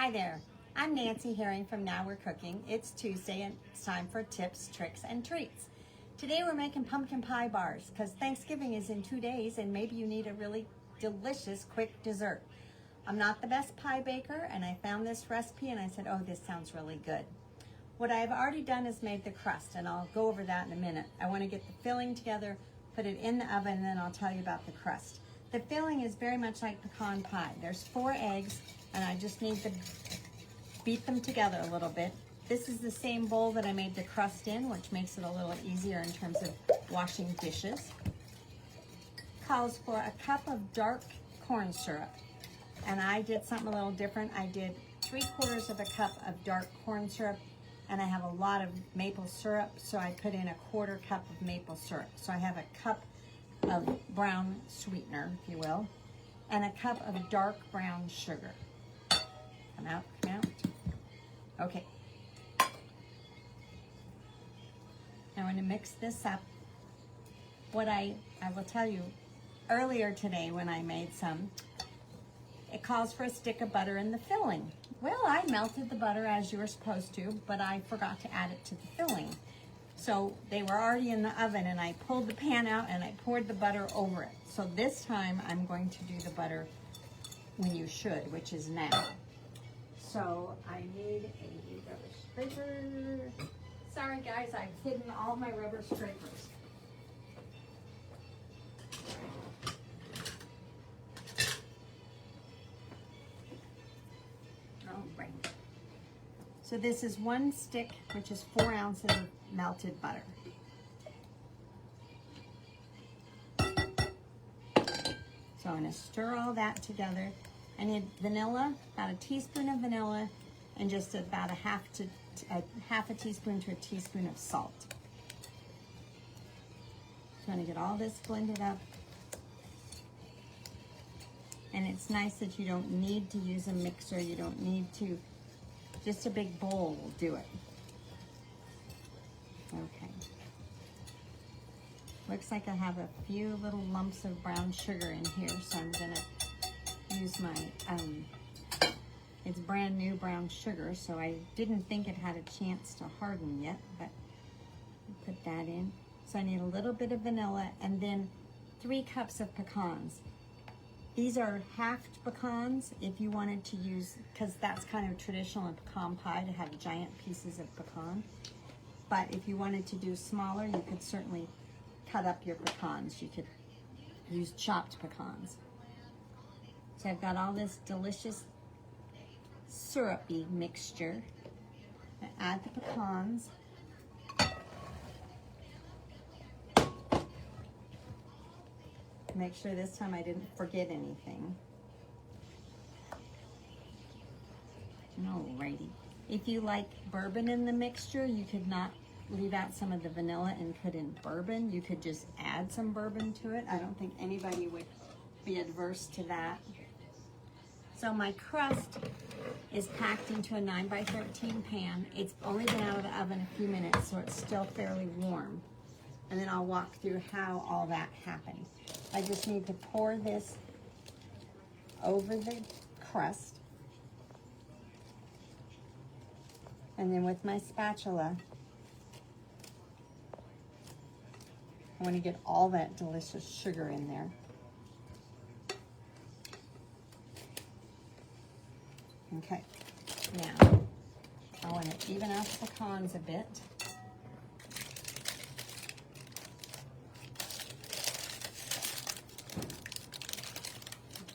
Hi there, I'm Nancy Herring from Now We're Cooking. It's Tuesday and it's time for tips, tricks, and treats. Today we're making pumpkin pie bars because Thanksgiving is in 2 days and maybe you need a really delicious quick dessert. I'm not the best pie baker and I found this recipe and I said, oh, this sounds really good. What I've already done is made the crust and I'll go over that in a minute. I want to get the filling together, put it in the oven, and then I'll tell you about the crust. The filling is very much like pecan pie. There's 4 eggs and I just need to beat them together a little bit. This is the same bowl that I made the crust in, which makes it a little easier in terms of washing dishes. Calls for a cup of dark corn syrup. And I did something a little different. I did 3/4 of a cup of dark corn syrup, and I have a lot of maple syrup, so I put in a 1/4 cup of maple syrup. So I have a cup of brown sweetener, if you will, and a cup of dark brown sugar. Come out, come out. Okay. I'm going to mix this up. What I will tell you, earlier today when I made some, it calls for a stick of butter in the filling. Well, I melted the butter as you were supposed to, but I forgot to add it to the filling. So they were already in the oven and I pulled the pan out and I poured the butter over it. So this time I'm going to do the butter when you should, which is now. So I need a rubber scraper. Sorry guys, I've hidden all my rubber scrapers. All right. So this is 1 stick, which is 4 ounces of melted butter. So I'm going to stir all that together. I need vanilla, about a teaspoon of vanilla, and just about a half a teaspoon to a teaspoon of salt. So I'm going to get all this blended up. And it's nice that you don't need to use a mixer. You don't need to. Just a big bowl will do it. Okay. Looks like I have a few little lumps of brown sugar in here, so I'm gonna use my, it's brand new brown sugar, so I didn't think it had a chance to harden yet, but put that in. So I need a little bit of vanilla and then 3 cups of pecans. These are halved pecans if you wanted to use, because that's kind of traditional in pecan pie to have giant pieces of pecan. But if you wanted to do smaller, you could certainly cut up your pecans. You could use chopped pecans. So I've got all this delicious syrupy mixture. I add the pecans. Make sure this time I didn't forget anything. Alrighty. If you like bourbon in the mixture, you could not leave out some of the vanilla and put in bourbon. You could just add some bourbon to it. I don't think anybody would be adverse to that. So my crust is packed into a 9x13 pan. It's only been out of the oven a few minutes, so it's still fairly warm. And then I'll walk through how all that happened. I just need to pour this over the crust. And then with my spatula, I want to get all that delicious sugar in there. Okay, now I want to even out the pecans a bit.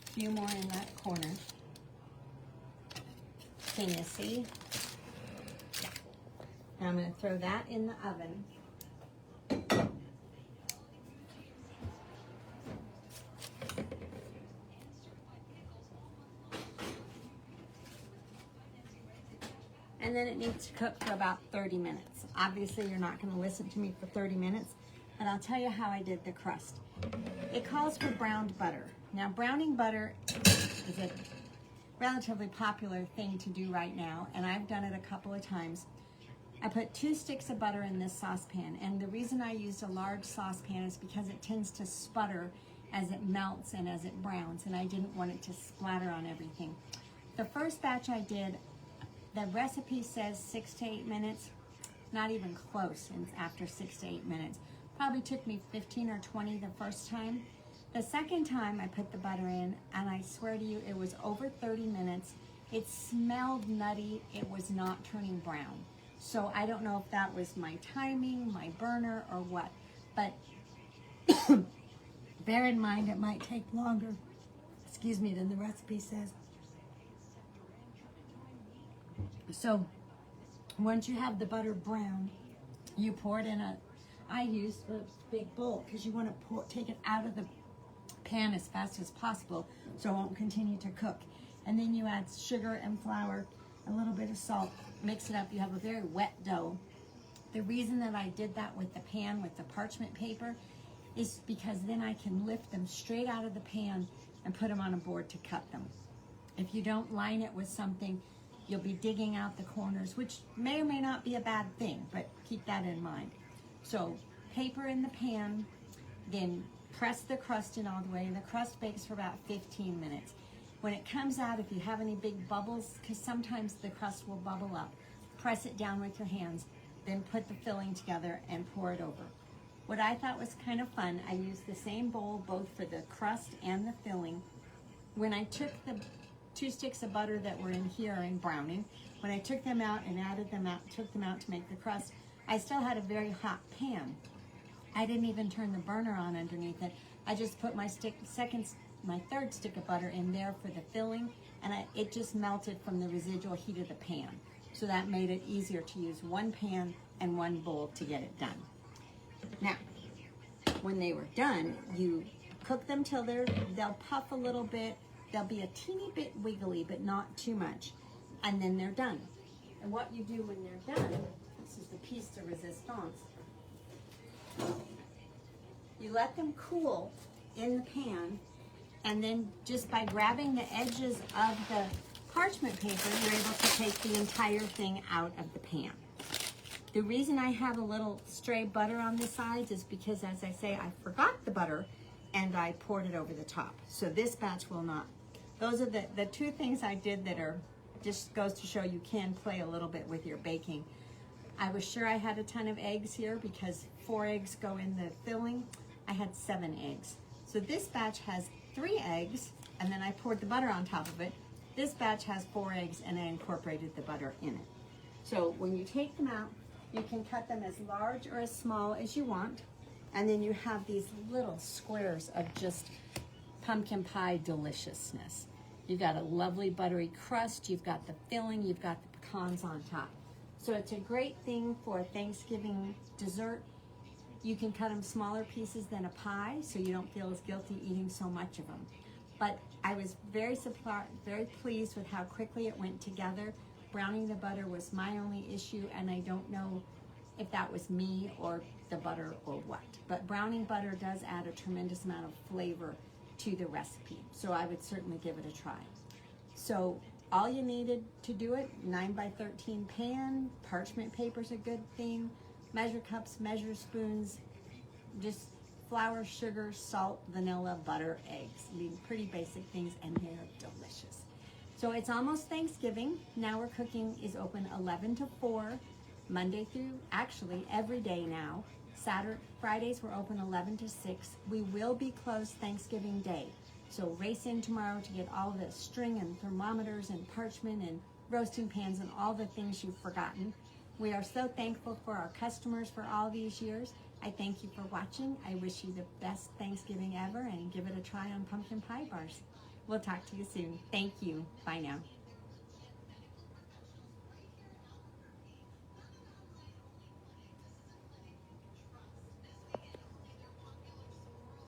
A few more in that corner. Can you see? Now I'm going to throw that in the oven. And then it needs to cook for about 30 minutes. Obviously, you're not going to listen to me for 30 minutes, but I'll tell you how I did the crust. It calls for browned butter. Now, browning butter is a relatively popular thing to do right now, and I've done it a couple of times. I put 2 sticks of butter in this saucepan, and the reason I used a large saucepan is because it tends to sputter as it melts and as it browns, and I didn't want it to splatter on everything. The first batch I did, the recipe says 6 to 8 minutes. Not even close after 6 to 8 minutes. Probably took me 15 or 20 the first time. The second time I put the butter in, and I swear to you, it was over 30 minutes. It smelled nutty. It was not turning brown. So I don't know if that was my timing, my burner, or what. But bear in mind it might take longer, excuse me, than the recipe says. So once you have the butter brown, you pour it in I use a big bowl because you want to take it out of the pan as fast as possible so it won't continue to cook. And then you add sugar and flour, a little bit of salt, mix it up. You have a very wet dough. The reason that I did that with the pan with the parchment paper is because then I can lift them straight out of the pan and put them on a board to cut them. If you don't line it with something, you'll be digging out the corners, which may or may not be a bad thing, but keep that in mind. So paper in the pan, then press the crust in all the way, and the crust bakes for about 15 minutes. When it comes out, if you have any big bubbles, because sometimes the crust will bubble up, press it down with your hands, then put the filling together and pour it over. What I thought was kind of fun, I used the same bowl both for the crust and the filling. When I took the 2 sticks of butter that were in here in browning, when I took them out and added them out, took them out to make the crust, I still had a very hot pan. I didn't even turn the burner on underneath it. I just put my third stick of butter in there for the filling, and it just melted from the residual heat of the pan. So that made it easier to use one pan and one bowl to get it done. Now, when they were done, you cook them till they'll puff a little bit. They'll be a teeny bit wiggly, but not too much. And then they're done. And what you do when they're done, this is the piece de resistance. You let them cool in the pan, and then just by grabbing the edges of the parchment paper, you're able to take the entire thing out of the pan. The reason I have a little stray butter on the sides is because, as I say, I forgot the butter and I poured it over the top. So this batch will not. Those are the 2 things I did that are just goes to show you can play a little bit with your baking. I was sure I had a ton of eggs here because 4 eggs go in the filling. I had 7 eggs. So this batch has 3 eggs, and then I poured the butter on top of it. This batch has 4 eggs, and I incorporated the butter in it. So when you take them out, you can cut them as large or as small as you want, and then you have these little squares of just pumpkin pie deliciousness. You've got a lovely buttery crust, you've got the filling, you've got the pecans on top. So it's a great thing for Thanksgiving dessert. You can cut them smaller pieces than a pie, so you don't feel as guilty eating so much of them. But I was very pleased with how quickly it went together. Browning the butter was my only issue, and I don't know if that was me or the butter or what. But browning butter does add a tremendous amount of flavor to the recipe, so I would certainly give it a try. So all you needed to do it, 9x13 pan, parchment paper's a good thing, measure cups, measure spoons, just flour, sugar, salt, vanilla, butter, eggs. I mean, pretty basic things, and they're delicious. So it's almost Thanksgiving. Now We're Cooking is open 11 to 4, Monday through, actually every day now. Fridays we're open 11 to 6. We will be closed Thanksgiving Day. So race in tomorrow to get all the string and thermometers and parchment and roasting pans and all the things you've forgotten. We are so thankful for our customers for all these years. I thank you for watching. I wish you the best Thanksgiving ever, and give it a try on pumpkin pie bars. We'll talk to you soon. Thank you. Bye now.